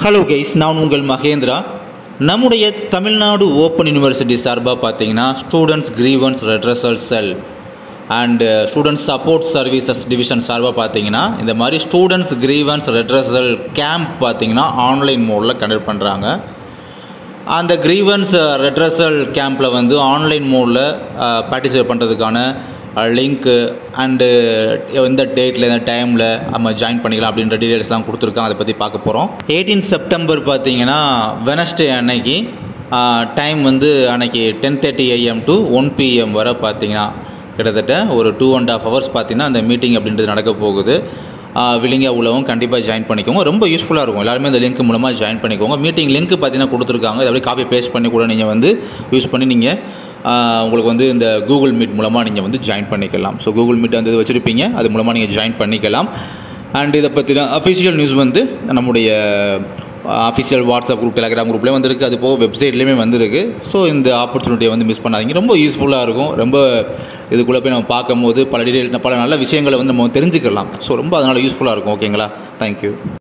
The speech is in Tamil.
ஹலோ கைஸ், நான் உங்கள் மகேந்திரா. நம்முடைய தமிழ்நாடு ஓப்பன் யூனிவர்சிட்டி சார்பாக பார்த்தீங்கன்னா students grievance redressal sell and students support services division சார்பாக பார்த்தீங்கன்னா இந்த மாதிரி ஸ்டூடெண்ட்ஸ் கிரீவன்ஸ் ரெட்ரஸல் கேம்ப் பார்த்தீங்கன்னா ஆன்லைன் மோடில் கண்டக்ட் பண்ணுறாங்க. அந்த கிரீவன்ஸ் ரெட்ரஸல் கேம்பில் வந்து ஆன்லைன் மோடில் பார்ட்டிசிபேட் பண்ணுறதுக்கான லிங்க்கு அண்டு எந்த டேட்டில் எந்த டைமில் நம்ம ஜாயின் பண்ணிக்கலாம் அப்படின்ற டீட்டெயில்ஸ்லாம் கொடுத்துருக்காங்க. அதை பற்றி பார்க்க போகிறோம். 18 செப்டம்பர் பார்த்தீங்கன்னா வெனஸ்டே அன்னைக்கு டைம் வந்து அன்னைக்கு 10:30 AM to 1 PM வரை பார்த்தீங்கன்னா கிட்டத்தட்ட ஒரு 2.5 hours பார்த்தீங்கன்னா அந்த மீட்டிங் அப்படின்றது நடக்க போகுது. வில்லிங்காக உள்ளவங்க கண்டிப்பாக ஜாயின் பண்ணிக்கோங்க. ரொம்ப யூஸ்ஃபுல்லாக இருக்கும். எல்லாருமே இந்த லிங்க் மூலமாக ஜாயின் பண்ணிக்கோங்க. மீட்டிங் லிங்க் பார்த்தீங்கன்னா கொடுத்துருக்காங்க. இதை அப்படியே காப்பி பேஸ்ட் பண்ணி கூட நீங்கள் வந்து யூஸ் பண்ணி நீங்கள் உங்களுக்கு வந்து இந்த கூகுள் மீட் மூலமாக நீங்கள் வந்து ஜாயின் பண்ணிக்கலாம். ஸோ கூகுள் மீட் வந்து வச்சுருப்பீங்க, அது மூலமாக நீங்கள் ஜாயின் பண்ணிக்கலாம். அண்ட் இதை பற்றின அஃபிஷியல் நியூஸ் வந்து நம்முடைய அஃபிஷியல் வாட்ஸ்அப் குரூப், டெலிகிராம் குரூப்லேயே வந்துருக்கு. அது போக வெப்சைட்லேயுமே வந்துருக்கு. ஸோ இந்த ஆப்பர்ச்சுனிட்டியை வந்து மிஸ் பண்ணாதீங்க. ரொம்ப யூஸ்ஃபுல்லாக இருக்கும். ரொம்ப இதுக்குள்ளே போய் நம்ம பார்க்கும்போது பல நல்ல விஷயங்களை வந்து நம்ம தெரிஞ்சுக்கலாம். ஸோ ரொம்ப அதனால் யூஸ்ஃபுல்லாக இருக்கும். ஓகேங்களா? தேங்க்யூ.